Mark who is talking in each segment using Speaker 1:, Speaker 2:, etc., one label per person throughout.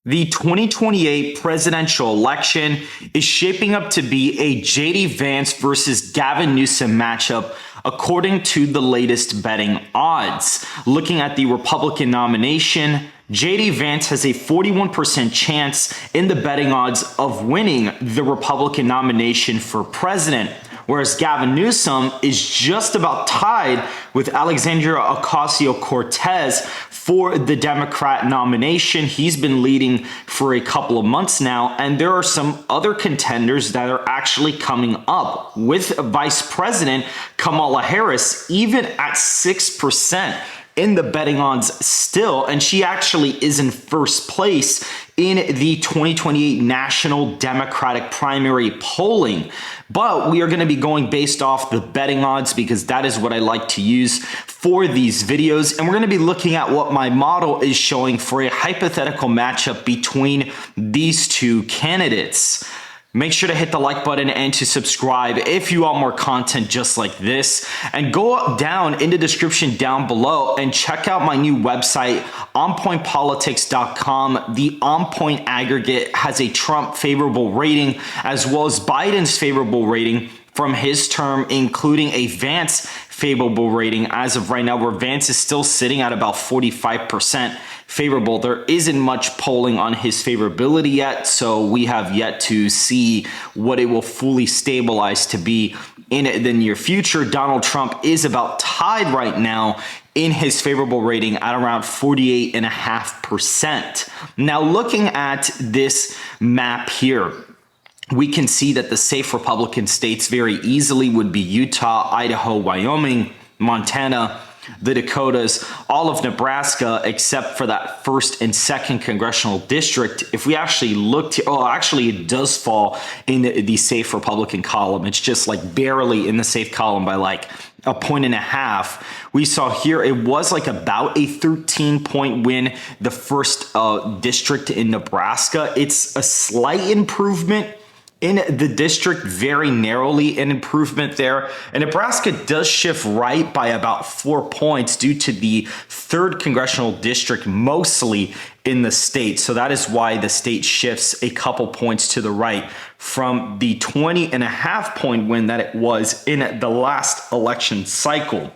Speaker 1: The 2028 presidential election is shaping up to be a JD Vance versus Gavin Newsom matchup, according to the latest betting odds. Looking at the Republican nomination, JD Vance has a 41% chance in the betting odds of winning the Republican nomination for president, whereas Gavin Newsom is just about tied with Alexandria Ocasio-Cortez for the Democrat nomination. He's been leading for a couple of months now, and there are some other contenders that are actually coming up, with Vice President Kamala Harris even at 6% in the betting odds still, and she actually is in first place in the 2028 National Democratic primary polling. But we are going to be going based off the betting odds because that is what I like to use for these videos. And we're going to be looking at what my model is showing for a hypothetical matchup between these two candidates. Make sure to hit the like button and to subscribe if you want more content just like this. And go down in the description down below and check out my new website, onpointpolitics.com. The OnPoint aggregate has a Trump favorable rating as well as Biden's favorable rating from his term, including a Vance favorable rating as of right now, where Vance is still sitting at about 45% favorable. There isn't much polling on his favorability yet, so we have yet to see what it will fully stabilize to be in the near future. Donald Trump is about tied right now in his favorable rating at around 48.5%. Now, looking at this map here, we can see that the safe Republican states very easily would be Utah, Idaho, Wyoming, Montana, the Dakotas, all of Nebraska, except for that first and second congressional district. If we actually looked, actually it does fall in the safe Republican column. It's just like barely in the safe column by like a point and a half. We saw here it was like about a 13-point win, the first district in Nebraska. It's a slight improvement in the district, very narrowly an improvement there. And Nebraska does shift right by about 4 points due to the third congressional district mostly in the state. So that is why the state shifts a couple points to the right from the 20.5-point win that it was in the last election cycle.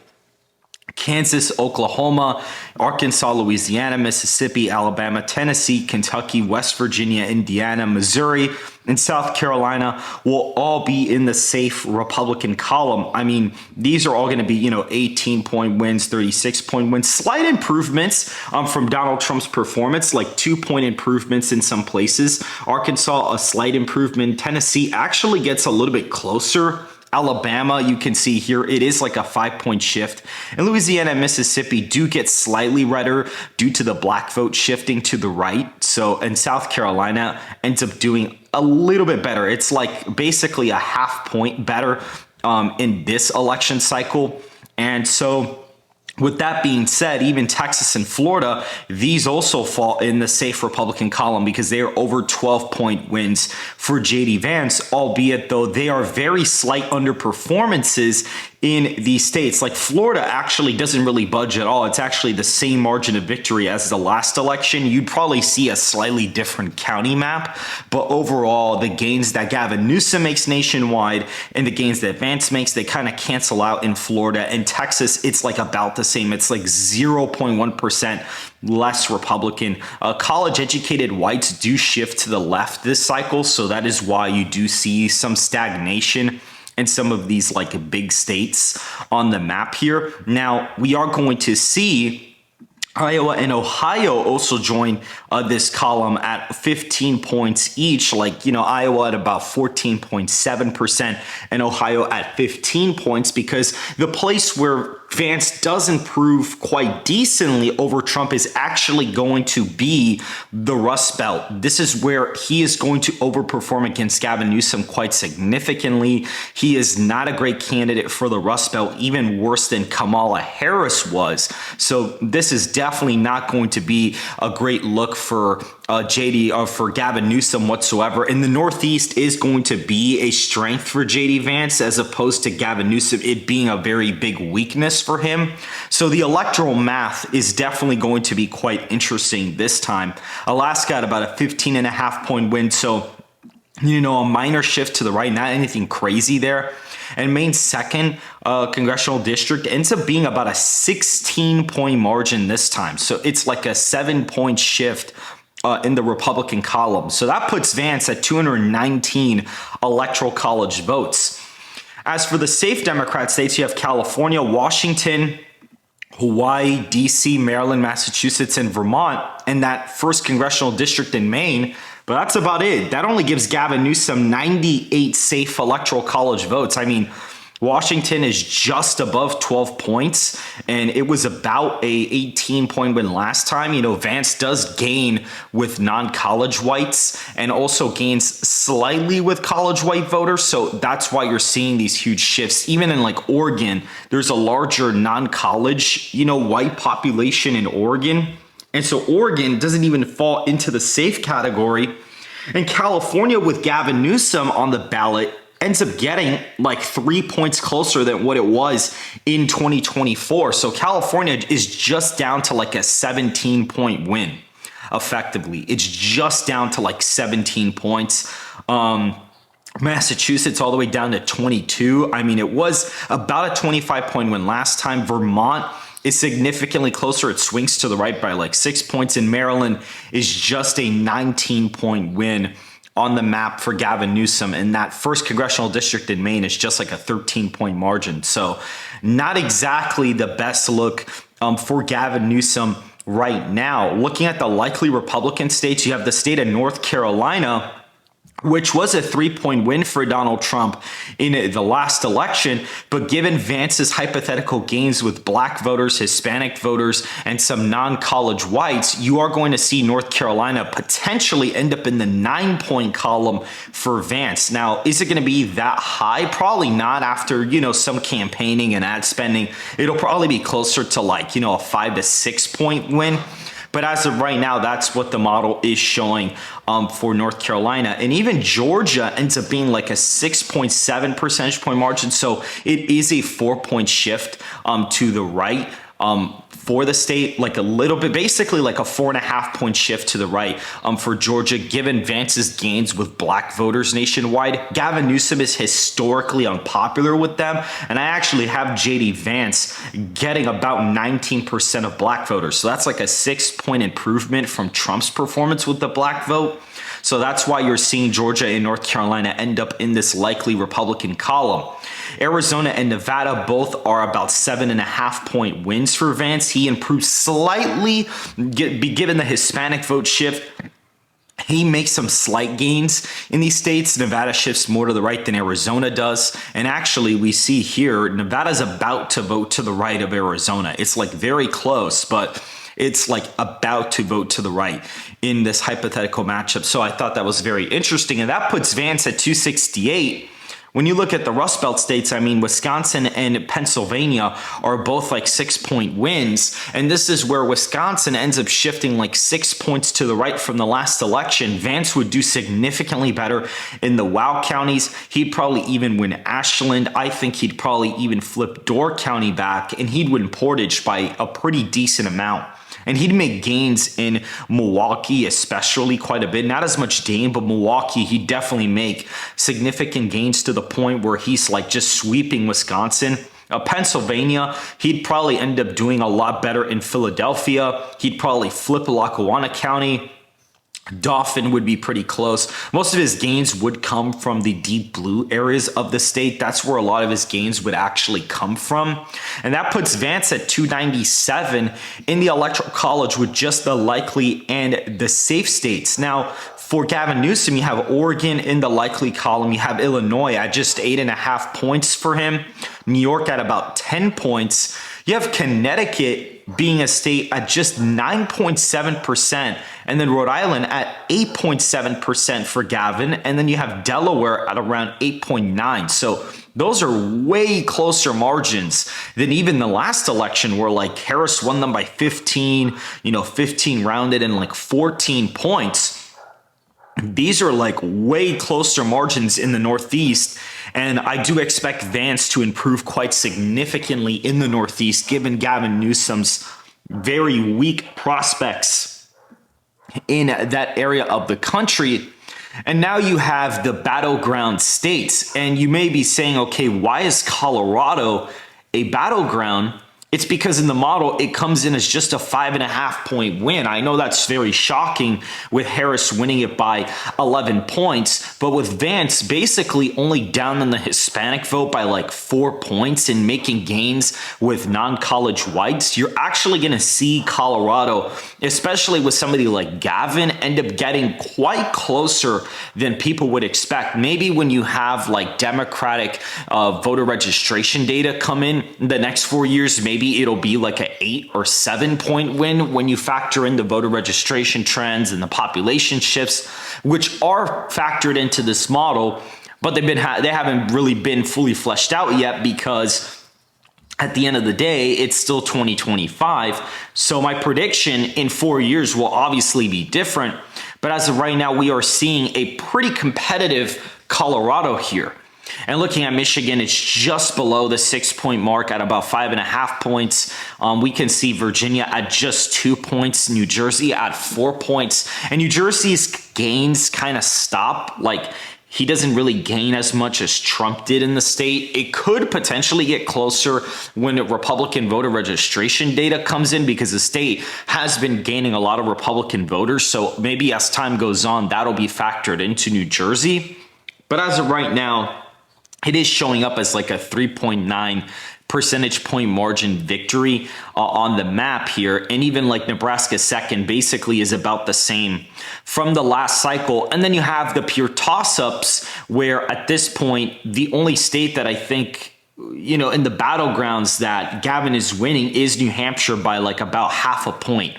Speaker 1: Kansas, Oklahoma, Arkansas, Louisiana, Mississippi, Alabama, Tennessee, Kentucky, West Virginia, Indiana, Missouri, and South Carolina will all be in the safe Republican column. I mean, these are all going to be, 18-point wins, 36-point wins, slight improvements from Donald Trump's performance, like 2-point improvements in some places. Arkansas, a slight improvement. Tennessee actually gets a little bit closer. Alabama, you can see here, it is like a 5-point shift. And Louisiana and Mississippi do get slightly redder due to the black vote shifting to the right. So, and South Carolina ends up doing a little bit better. It's like basically a half point better in this election cycle. And so, with that being said, even Texas and Florida, these also fall in the safe Republican column because they are over 12-point wins for JD Vance, albeit though they are very slight underperformances in these states. Like Florida actually doesn't really budge at all. It's actually the same margin of victory as the last election. You'd probably see a slightly different county map, but overall the gains that Gavin Newsom makes nationwide and the gains that Vance makes, they kind of cancel out in Florida. And Texas, it's like about the same. It's like 0.1% less Republican. College educated whites do shift to the left this cycle, so that is why you do see some stagnation in some of these like big states on the map here. Now, we are going to see Iowa and Ohio also join this column at 15 points each, like, Iowa at about 14.7% and Ohio at 15 points, because the place where Vance does improve quite decently over Trump is actually going to be the Rust Belt. This is where he is going to overperform against Gavin Newsom quite significantly. He is not a great candidate for the Rust Belt, even worse than Kamala Harris was. So this is definitely definitely not going to be a great look for JD or for Gavin Newsom whatsoever. And the Northeast is going to be a strength for JD Vance as opposed to Gavin Newsom, it being a very big weakness for him. So the electoral math is definitely going to be quite interesting this time. Alaska at about a 15.5-point win. So, a minor shift to the right, not anything crazy there. And Maine's second congressional district ends up being about a 16-point margin this time. So it's like a 7-point shift in the Republican column. So that puts Vance at 219 electoral college votes. As for the safe Democrat states, you have California, Washington, Hawaii, DC, Maryland, Massachusetts, and Vermont, and that first congressional district in Maine. But that's about it. That only gives Gavin Newsom 98 safe electoral college votes. I mean, Washington is just above 12 points, and it was about a 18-point win last time. Vance does gain with non-college whites and also gains slightly with college white voters. So that's why you're seeing these huge shifts. Even in like Oregon, there's a larger non-college, white population in Oregon. And so Oregon doesn't even fall into the safe category. And California with Gavin Newsom on the ballot ends up getting like 3 points closer than what it was in 2024. So California is just down to like a 17-point win, effectively. It's just down to like 17 points. Massachusetts all the way down to 22. I mean, it was about a 25-point win last time. Vermont is significantly closer. It swings to the right by like 6 points. And Maryland is just a 19-point win on the map for Gavin Newsom. And that first congressional district in Maine is just like a 13-point margin. So not exactly the best look for Gavin Newsom right now. Looking at the likely Republican states, you have the state of North Carolina, which was a 3-point win for Donald Trump in the last election. But given Vance's hypothetical gains with black voters, Hispanic voters, and some non-college whites, you are going to see North Carolina potentially end up in the 9-point column for Vance. Now, is it going to be that high? Probably not after, some campaigning and ad spending. It'll probably be closer to like, a 5 to 6-point win. But as of right now, that's what the model is showing for North Carolina. And even Georgia ends up being like a 6.7 percentage point margin. So it is a 4-point shift to the right for the state, like a little bit, basically like a 4.5-point shift to the right for Georgia, given Vance's gains with black voters nationwide. Gavin Newsom is historically unpopular with them. And I actually have JD Vance getting about 19% of black voters. So that's like a 6-point improvement from Trump's performance with the black vote. So that's why you're seeing Georgia and North Carolina end up in this likely Republican column. Arizona and Nevada both are about 7.5-point wins for Vance. He improved slightly, given the Hispanic vote shift. He makes some slight gains in these states. Nevada shifts more to the right than Arizona does. And actually, we see here, Nevada's about to vote to the right of Arizona. It's like very close, but it's like about to vote to the right in this hypothetical matchup. So I thought that was very interesting. And that puts Vance at 268. When you look at the Rust Belt states, I mean, Wisconsin and Pennsylvania are both like 6-point wins. And this is where Wisconsin ends up shifting like 6 points to the right from the last election. Vance would do significantly better in the WOW counties. He'd probably even win Ashland. I think he'd probably even flip Door County back, and he'd win Portage by a pretty decent amount. And he'd make gains in Milwaukee, especially quite a bit. Not as much Dane, but Milwaukee, he'd definitely make significant gains to the point where he's like just sweeping Wisconsin. Pennsylvania, he'd probably end up doing a lot better in Philadelphia. He'd probably flip Lackawanna County. Dauphin would be pretty close. Most of his gains would come from the deep blue areas of the state. That's where a lot of his gains would actually come from. And that puts Vance at 297 in the Electoral College with just the likely and the safe states. Now, for Gavin Newsom, you have Oregon in the likely column. You have Illinois at just 8.5 points for him. New York at about 10 points. You have Connecticut being a state at just 9.7%, and then Rhode Island at 8.7% for Gavin, and then you have Delaware at around 8.9%. So those are way closer margins than even the last election, where like Harris won them by 15, 15 rounded and like 14 points. These are like way closer margins in the Northeast, and I do expect Vance to improve quite significantly in the Northeast, given Gavin Newsom's very weak prospects in that area of the country. And now you have the battleground states, and you may be saying, okay, why is Colorado a battleground? It's because in the model, it comes in as just a 5.5 point win. I know that's very shocking with Harris winning it by 11 points, but with Vance basically only down in the Hispanic vote by like 4 points and making gains with non-college whites, you're actually going to see Colorado, especially with somebody like Gavin, end up getting quite closer than people would expect. Maybe when you have like Democratic voter registration data come in the next 4 years, maybe it'll be like an 8 or 7 point win when you factor in the voter registration trends and the population shifts, which are factored into this model, but they haven't really been fully fleshed out yet, because at the end of the day, it's still 2025. So my prediction in 4 years will obviously be different. But as of right now, we are seeing a pretty competitive Colorado here. And looking at Michigan, it's just below the 6 point mark at about 5.5 points. We can see Virginia at just 2 points, New Jersey at 4 points, and New Jersey's gains kind of stop. Like, he doesn't really gain as much as Trump did in the state. It could potentially get closer when Republican voter registration data comes in, because the state has been gaining a lot of Republican voters. So maybe as time goes on, that'll be factored into New Jersey. But as of right now, it is showing up as like a 3.9 percentage point margin victory on the map here. And even like Nebraska second basically is about the same from the last cycle. And then you have the pure toss-ups, where at this point, the only state that I think, in the battlegrounds that Gavin is winning is New Hampshire by like about 0.5 point.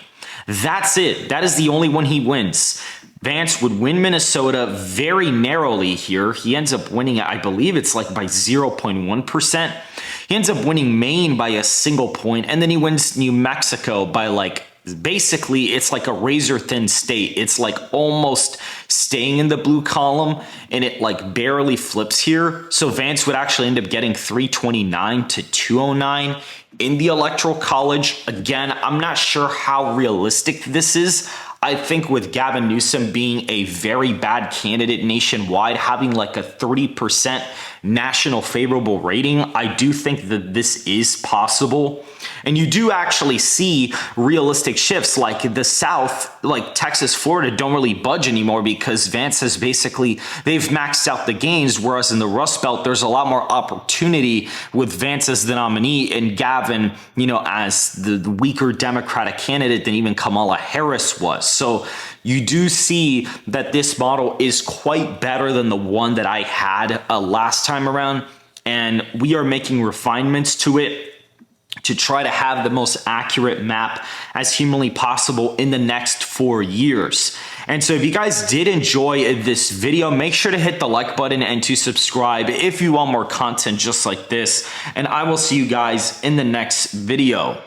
Speaker 1: That's it. That is the only one he wins. Vance would win Minnesota very narrowly here. He ends up winning, I believe it's like by 0.1%. He ends up winning Maine by a single point, and then he wins New Mexico by like, basically it's like a razor thin state. It's like almost staying in the blue column, and it like barely flips here. So Vance would actually end up getting 329 to 209 in the Electoral College. Again, I'm not sure how realistic this is. I think with Gavin Newsom being a very bad candidate nationwide, having like a 30% national favorable rating, I do think that this is possible. And you do actually see realistic shifts, like the South, like Texas, Florida, don't really budge anymore, because Vance has basically, they've maxed out the gains, whereas in the Rust Belt, there's a lot more opportunity with Vance as the nominee and Gavin, as the weaker Democratic candidate than even Kamala Harris was. So you do see that this model is quite better than the one that I had last time around, and we are making refinements to it to try to have the most accurate map as humanly possible in the next 4 years. And so if you guys did enjoy this video, make sure to hit the like button and to subscribe if you want more content just like this. And I will see you guys in the next video.